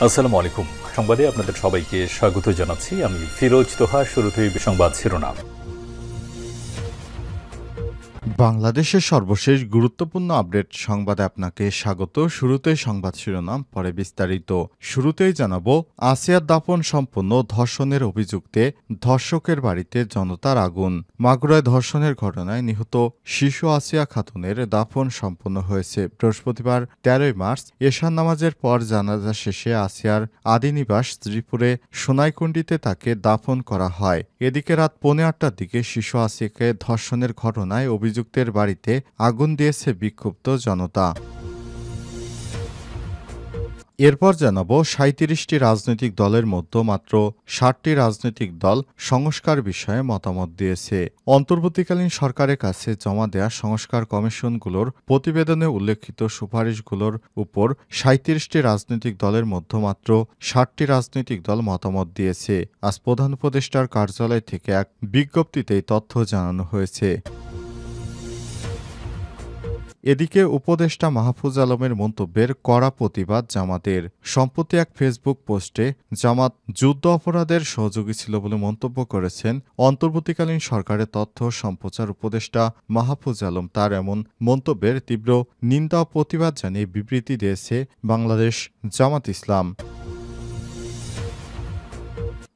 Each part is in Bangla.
আসসালামু আলাইকুম। সংবাদে আপনাদের সবাইকে স্বাগত জানাচ্ছি। আমি ফিরোজ তোহা। শুরুতেই সংবাদ শিরোনাম। বাংলাদেশের সর্বশেষ গুরুত্বপূর্ণ আপডেট সংবাদে আপনাকে স্বাগত। শুরুতেই সংবাদ শিরোনাম, পরে বিস্তারিত। শুরুতেই জানাবো, আসিয়ার দাফন সম্পন্ন ধর্ষণের অভিযুক্তে ধর্ষকের বাড়িতে জনতার আগুন। মাগুরায় ধর্ষণের ঘটনায় নিহত শিশু আসিয়া খাতুনের দাফন সম্পন্ন হয়েছে বৃহস্পতিবার ১৩ মার্চ এশার নামাজের পর জানাজা শেষে আসিয়ার আদি নিবাস শ্রীপুরে সোনাইকুণ্ডিতে তাকে দাফন করা হয়। এদিকে রাত ৮:৩০টার দিকে শিশু আসিয়াকে ধর্ষণের ঘটনায় অভিযুক্তের বাড়িতে আগুন দিয়েছে বিক্ষুব্ধ জনতা। এরপর জানাবো, ৩৭টি রাজনৈতিক দলের মধ্যে মাত্র ৬০টি রাজনৈতিক দল সংস্কার বিষয়ে মতামত দিয়েছে। অন্তর্বর্তীকালীন সরকারের কাছে জমা দেয়া সংস্কার কমিশনগুলোর প্রতিবেদনে উল্লেখিত সুপারিশগুলোর উপর ৩৭টি রাজনৈতিক দলের মধ্যে মাত্র ৬০টি রাজনৈতিক দল মতামত দিয়েছে। আজ প্রধান উপদেষ্টার কার্যালয় থেকে এক বিজ্ঞপ্তিতে তথ্য জানানো হয়েছে। এদিকে উপদেষ্টা মাহফুজ আলমের মন্তব্যের কড়া প্রতিবাদ জামাতের। সম্প্রতি এক ফেসবুক পোস্টে জামাত যুদ্ধ অপরাধের সহযোগী ছিল বলে মন্তব্য করেছেন অন্তর্বর্তীকালীন সরকারের তথ্য সম্প্রচার উপদেষ্টা মাহফুজ আলম। তার এমন মন্তব্যের তীব্র নিন্দা ও প্রতিবাদ জানিয়ে বিবৃতি দিয়েছে বাংলাদেশ জামাত ইসলাম।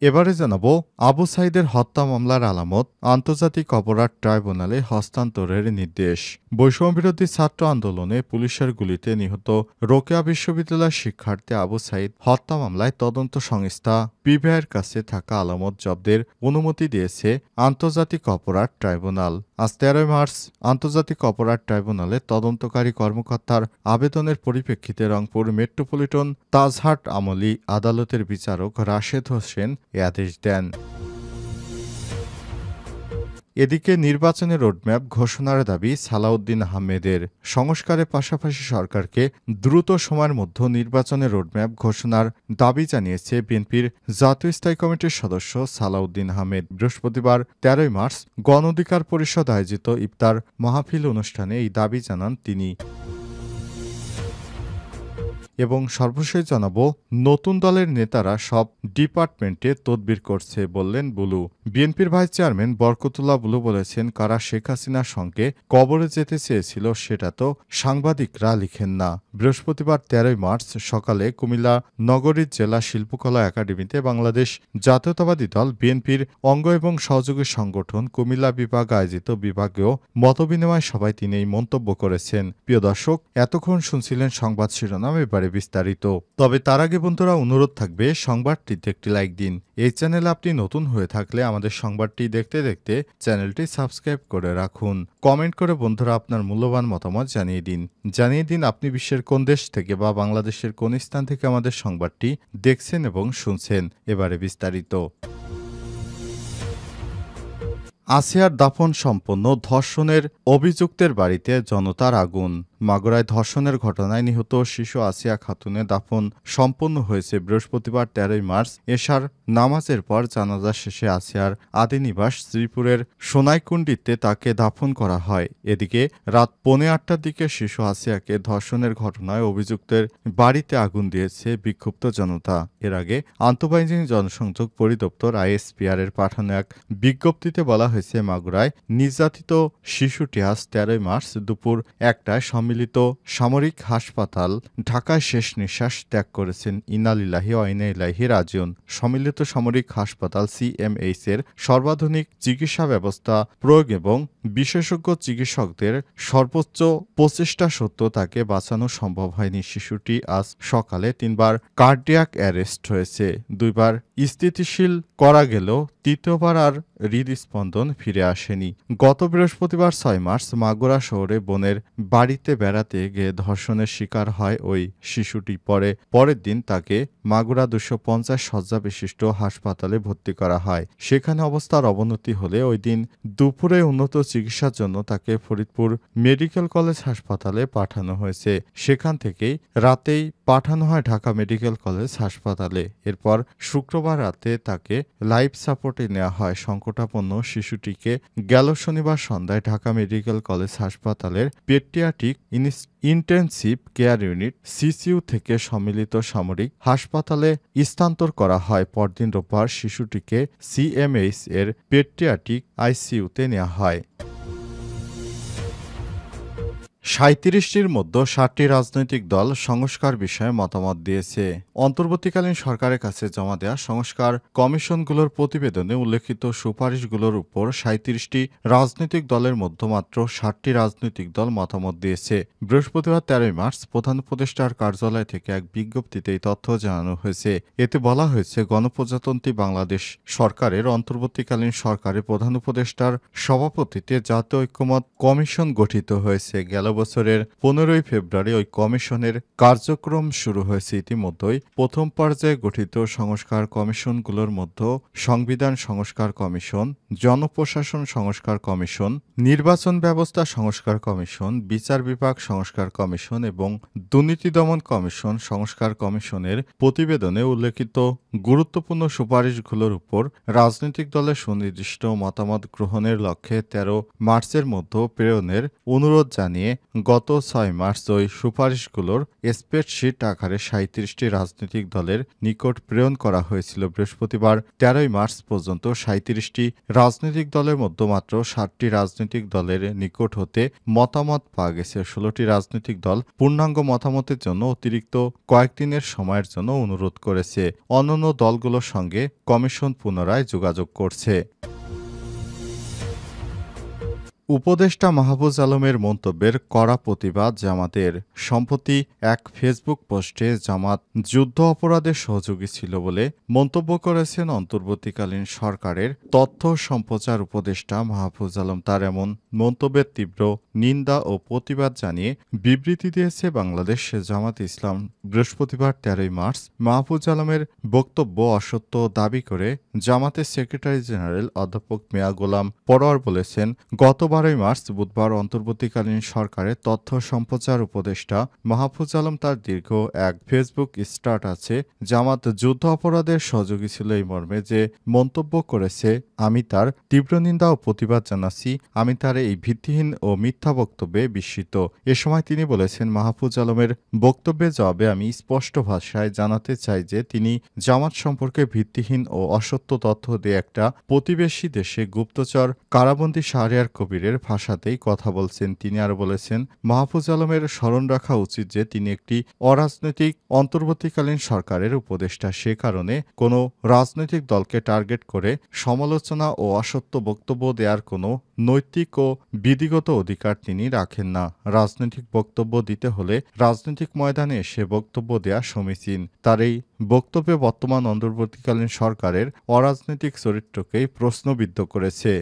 এবারে জানাবো, আবু সাইদের হত্যা মামলার আলামত, আন্তর্জাতিক অপরাধ ট্রাইব্যুনালে হস্তান্তরের নির্দেশ। বৈষম্যবিরোধী ছাত্র আন্দোলনে পুলিশের গুলিতে নিহত রোকেয়া বিশ্ববিদ্যালয়ের শিক্ষার্থী আবু সাইদ হত্যা মামলায় তদন্ত সংস্থা পিবিআইয়ের কাছে থাকা আলামত জব্দের অনুমতি দিয়েছে আন্তর্জাতিক অপরাধ ট্রাইব্যুনাল। আজ ১৩ মার্চ আন্তর্জাতিক অপরাধ ট্রাইব্যুনালে তদন্তকারী কর্মকর্তার আবেদনের পরিপ্রেক্ষিতে রংপুর মেট্রোপলিটন তাজহাট আমলি আদালতের বিচারক রাশেদ হোসেন এ আদেশ দেন। এদিকে নির্বাচনের রোডম্যাপ ঘোষণার দাবি সালাউদ্দিন আহমেদের। সংস্কারের পাশাপাশি সরকারকে দ্রুত সময়ের মধ্যে নির্বাচনের রোডম্যাপ ঘোষণার দাবি জানিয়েছে বিএনপির জাতীয় স্থায়ী কমিটির সদস্য সালাউদ্দিন আহমেদ। বৃহস্পতিবার ১৩ মার্চ গণ অধিকার পরিষদ আয়োজিত ইফতার মাহফিল অনুষ্ঠানে এই দাবি জানান তিনি। এবং সর্বশেষ জানাবো, নতুন দলের নেতারা সব ডিপার্টমেন্টে তদবির করছে বললেন বুলু। বিএনপির ভাইস চেয়ারম্যান বরকতুল্লাহ বুলু বলেছেন, কারা শেখ হাসিনার সঙ্গে কবরে যেতে চেয়েছিল সেটা তো সাংবাদিকরা লিখেন না। বৃহস্পতিবার ১৩ মার্চ সকালে কুমিল্লা নগরীর জেলা শিল্পকলা একাডেমিতে বাংলাদেশ জাতীয়তাবাদী দল বিএনপির অঙ্গ এবং সহযোগী সংগঠন কুমিল্লা বিভাগ আয়োজিত বিভাগীয় মতবিনিময় সভায় তিনি এই মন্তব্য করেছেন। প্রিয় দর্শক, এতক্ষণ শুনছিলেন সংবাদ শিরোনাম, এবারে বিস্তারিত। তবে তার আগে বন্ধুরা অনুরোধ থাকবে, সংবাদটিতে একটি লাইক দিন। এই চ্যানেলে আপনি নতুন হয়ে থাকলে আমাদের সংবাদটি দেখতে দেখতে চ্যানেলটি সাবস্ক্রাইব করে রাখুন। কমেন্ট করে বন্ধুরা আপনার মূল্যবান মতামত জানিয়ে দিন আপনি বিশ্বের কোন দেশ থেকে বা বাংলাদেশের কোন স্থান থেকে আমাদের সংবাদটি দেখছেন এবং শুনছেন। এবারে বিস্তারিত। আসিয়ার দাফন সম্পন্ন ধর্ষণের অভিযুক্তের বাড়িতে জনতার আগুন। মাগুরায় ধর্ষণের ঘটনায় নিহত শিশু আসিয়া খাতুনের দাফন সম্পন্ন হয়েছে বৃহস্পতিবার ১৩ মার্চ এশার নামাজের পর জানাজা শেষে আসিয়ার আদি নিবাস শ্রীপুরের সোনাইকুণ্ডিতে তাকে দাফন করা হয়। এদিকে রাত ৮:৩০টার দিকে শিশু আসিয়াকে ধর্ষণের ঘটনায় অভিযুক্তের বাড়িতে আগুন দিয়েছে বিক্ষুব্ধ জনতা। এর আগে আন্তঃবাহিনী জনসংযোগ পরিদপ্তর আইএসপিআর এর পাঠানো এক বিজ্ঞপ্তিতে বলা হয়েছে, মাগুরায় নির্যাতিত শিশুটি আজ ১৩ মার্চ দুপুর ১টায় সম্মিলিত সামরিক হাসপাতাল ঢাকায় শেষ নিঃশ্বাস ত্যাগ করেছেন। ইন্না লিল্লাহি ওয়া ইন্না ইলাইহি রাজিউন। সম্মিলিত সামরিক হাসপাতাল সিএমএইচ এর সর্বাধুনিক চিকিৎসা ব্যবস্থা প্রয়োগ এবং বিশেষজ্ঞ চিকিৎসকদের সর্বোচ্চ প্রচেষ্টা সত্ত্বেও তাকে বাঁচানো সম্ভব হয়নি। শিশুটি আজ সকালে ৩বার কার্ডিয়াক অ্যারেস্ট হয়েছে। ২বার স্থিতিশীল করা গেলেও তৃতীয়বার আর হৃদস্পন্দন ফিরে আসেনি। গত বৃহস্পতিবার ৬ মার্চ মাগুরা শহরে বোনের বাড়িতে বেড়াতে গিয়ে ধর্ষণের শিকার হয় ওই শিশুটি। পরের দিন তাকে মাগুরা ২৫০ শয্যা বিশিষ্ট হাসপাতালে ভর্তি করা হয়। সেখানে অবস্থার অবনতি হলে ওই দিন দুপুরে উন্নত চিকিৎসার জন্য তাকে ফরিদপুর মেডিকেল কলেজ হাসপাতালে পাঠানো হয়েছে। সেখান থেকেই রাতেই পাঠানো হয় ঢাকা মেডিকেল কলেজ হাসপাতালে। এরপর শুক্রবার রাতে তাকে লাইফ সাপোর্টে নেওয়া হয়। সংকটাপন্ন শিশুটিকে গেল শনিবার সন্ধ্যায় ঢাকা মেডিকেল কলেজ হাসপাতালের paediatric intensive care unit CCU থেকে সম্মিলিত সামরিক হাসপাতালে স্থানান্তর করা হয়। পরদিন রোববার শিশুটিকে সিএমএইচ এর পেডিয়াট্রিক আইসিইউতে নেওয়া হয়। ৩৭টির মধ্যে ৬০টি রাজনৈতিক দল সংস্কার বিষয়ে মতামত দিয়েছে। অন্তর্বর্তীকালীন সরকারের কাছে জমা দেওয়া সংস্কার কমিশনগুলোর প্রতিবেদনে উল্লেখিত সুপারিশগুলোর উপর ৩৭টি রাজনৈতিক দলের মধ্যে মাত্র ৬০টি রাজনৈতিক দল মতামত দিয়েছে। বৃহস্পতিবার ১৩ মার্চ প্রধান উপদেষ্টার কার্যালয় থেকে এক বিজ্ঞপ্তিতে এই তথ্য জানানো হয়েছে। এতে বলা হয়েছে, গণপ্রজাতন্ত্রী বাংলাদেশ সরকারের অন্তর্বর্তীকালীন সরকারের প্রধান উপদেষ্টার সভাপতিত্বে জাতীয় ঐক্যমত কমিশন গঠিত হয়েছে। গেল বছরের ১৫ই ফেব্রুয়ারি ওই কমিশনের কার্যক্রম শুরু হয়েছে। ইতিমধ্যেই প্রথম পর্যায়ে গঠিত সংস্কার কমিশনগুলোর মধ্যে সংবিধান সংস্কার কমিশন, জনপ্রশাসন সংস্কার কমিশন, নির্বাচন ব্যবস্থা সংস্কার কমিশন, বিচার বিভাগ সংস্কার কমিশন এবং দুর্নীতি দমন কমিশন সংস্কার কমিশনের প্রতিবেদনে উল্লেখিত গুরুত্বপূর্ণ সুপারিশগুলোর উপর রাজনৈতিক দলের সুনির্দিষ্ট মতামত গ্রহণের লক্ষ্যে ১৩ মার্চের মধ্যে প্রেরণের অনুরোধ জানিয়ে গত ৬ মার্চ ওই সুপারিশগুলোর স্প্রেডশিট আকারে ৩৭টি রাজনৈতিক দলের নিকট প্রেরণ করা হয়েছিল। বৃহস্পতিবার ১৩ মার্চ পর্যন্ত ৩৭টি রাজনৈতিক দলের মধ্যে মাত্র ৬০টি রাজনৈতিক দলের নিকট হতে মতামত পাওয়া গেছে। ১৬টি রাজনৈতিক দল পূর্ণাঙ্গ মতামতের জন্য অতিরিক্ত কয়েকদিনের সময়ের জন্য অনুরোধ করেছে। অন্যান্য দলগুলোর সঙ্গে কমিশন পুনরায় যোগাযোগ করছে। উপদেষ্টা মাহফুজ আলমের মন্তব্যের কড়া প্রতিবাদ জামাতের। সম্প্রতি এক ফেসবুক পোস্টে জামাত যুদ্ধ অপরাধের সহযোগী ছিল বলে মন্তব্য করেছেন অন্তর্বর্তীকালীন সরকারের তথ্য সম্প্রচার উপদেষ্টা মাহফুজ আলম। তার এমন মন্তব্যের তীব্র নিন্দা ও প্রতিবাদ জানিয়ে বিবৃতি দিয়েছে বাংলাদেশ জামাত ইসলাম। বৃহস্পতিবার ১৩ মার্চ মাহফুজ আলমের বক্তব্য অসত্য দাবি করে জামাতের সেক্রেটারি জেনারেল অধ্যাপক মিয়া গোলাম পরোয়ার বলেছেন, গত ১২ মার্চ বুধবার অন্তর্বর্তীকালীন সরকারের তথ্য সম্প্রচার উপদেষ্টা মাহফুজ আলম তার দীর্ঘ এক ফেসবুক স্ট্যাটাসে জামাত যুদ্ধ অপরাধের সহযোগী ছিল এই মর্মে যে মন্তব্য করেছে, আমি তার তীব্র নিন্দা ও প্রতিবাদ জানাচ্ছি। আমি তার এই ভিত্তিহীন ও মিথ্যা বক্তব্যে বিস্মিত। এ সময় তিনি বলেছেন, মাহফুজ আলমের বক্তব্যের জবাবে আমি স্পষ্ট ভাষায় জানাতে চাই যে তিনি জামাত সম্পর্কে ভিত্তিহীন ও অসত্য তথ্য দিয়ে একটা প্রতিবেশী দেশে গুপ্তচর কারাবন্দী শাহরিয়ার কবিরের ভাষাতেই কথা বলছেন। তিনি আরো বলেছেন, মাহফুজ আলমের স্মরণ রাখা উচিত যে তিনি একটি অরাজনৈতিক অন্তর্বর্তীকালীন সরকারের উপদেষ্টা। সে কারণে কোনো রাজনৈতিক দলকে টার্গেট করে সমালোচনা ও অসত্য বক্তব্য দেওয়ার কোনো নৈতিক ও বিধিগত অধিকার তিনি রাখেন না। রাজনৈতিক বক্তব্য দিতে হলে রাজনৈতিক ময়দানে এসে বক্তব্য দেয়া সমীচীন। তার এই বক্তব্যে বর্তমান অন্তর্বর্তীকালীন সরকারের অরাজনৈতিক চরিত্রকেই প্রশ্নবিদ্ধ করেছে।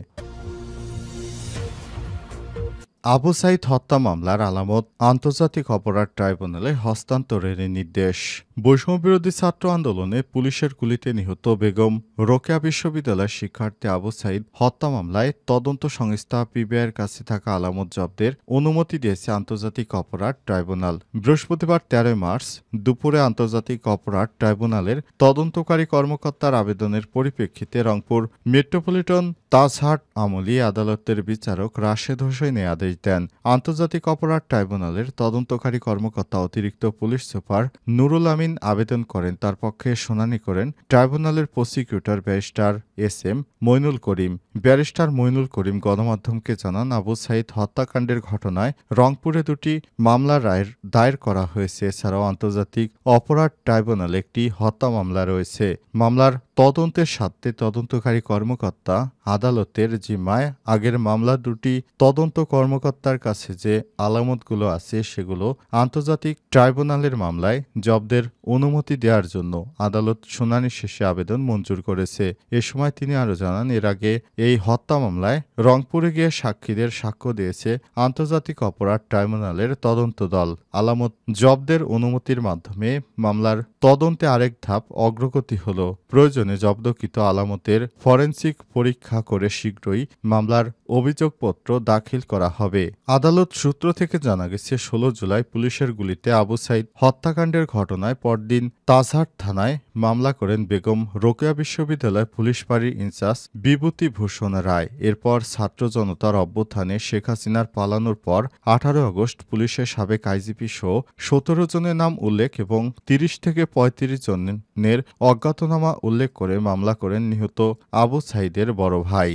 আবু সাইদ হত্যা মামলার আলামত আন্তর্জাতিক অপরাধ ট্রাইব্যুনালে হস্তান্তরের নির্দেশ। বৈষম্যবিরোধী ছাত্র আন্দোলনে পুলিশের গুলিতে নিহত বেগম রোকেয়া বিশ্ববিদ্যালয়ের শিক্ষার্থী আবু সাইদ হত্যা মামলায় তদন্ত সংস্থা পিবিআইয়ের কাছে থাকা আলামত জব্দের অনুমতি দিয়েছে আন্তর্জাতিক অপরাধ ট্রাইব্যুনাল। বৃহস্পতিবার ১৩ মার্চ দুপুরে আন্তর্জাতিক অপরাধ ট্রাইব্যুনালের তদন্তকারী কর্মকর্তার আবেদনের পরিপ্রেক্ষিতে রংপুর মেট্রোপলিটন তাজহাট আমলি আদালতের বিচারক রাশেদ হোসেন এ আদেশ দেন। আন্তর্জাতিক অপরাধ ট্রাইব্যুনালের তদন্তকারী কর্মকর্তা অতিরিক্ত পুলিশ সুপার নুরুল আমিন আবেদন করেন। তার পক্ষে শুনানি করেন ট্রাইব্যুনালের prosecutor barrister S M Moinul Karim. Barrister Moinul Karim গণমাধ্যমকে জানান, আবু সাইদ হত্যাকাণ্ডের ঘটনায় রংপুরে দুটি মামলা দায়ের করা হয়েছে। এছাড়াও আন্তর্জাতিক অপরাধ ট্রাইব্যুনালে একটি হত্যা মামলা রয়েছে। মামলার তদন্তের স্বার্থে তদন্তকারী কর্মকর্তা আদালতের জিম্মায় আগের মামলা দুটি তদন্ত কর্মকর্তার কাছে যে আলামতগুলো আছে সেগুলো আন্তর্জাতিক ট্রাইব্যুনালের মামলায় জব্দের অনুমতি দেওয়ার জন্য আদালত শুনানি শেষে আবেদন মঞ্জুর করেছে। এ সময় তিনি আরও জানান, এর আগে এই হত্যা মামলায় রংপুরে গিয়ে সাক্ষীদের সাক্ষ্য দিয়েছে আন্তর্জাতিক অপরাধ ট্রাইব্যুনালের তদন্ত দল। আলামত জব্দের অনুমতির মাধ্যমে মামলার তদন্তে আরেক ধাপ অগ্রগতি হলো। প্রয়োজনে জব্দকৃত আলামতের ফরেনসিক পরীক্ষা করে শীঘ্রই মামলার অভিযোগপত্র দাখিল করা হবে। আদালত সূত্র থেকে জানা গেছে ১৬ জুলাই পুলিশের গুলিতে আবু সাইদ হত্যাকাণ্ডের ঘটনায় পরদিন তাজহাট থানায় মামলা করেন বেগম রোকেয়া বিশ্ববিদ্যালয় পুলিশ ফাঁড়ির ইনচার্জ বিভূতিভূষণ রায়। এরপর ছাত্র জনতার অভ্যুত্থানে শেখ হাসিনার পালানোর পর ১৮ আগস্ট পুলিশের সাবেক আইজিপি সহ ১৭ জনের নাম উল্লেখ এবং ৩০ থেকে ৩৫ জনের অজ্ঞাতনামা উল্লেখ করে মামলা করেন নিহত আবু সাইদের বড় ভাই।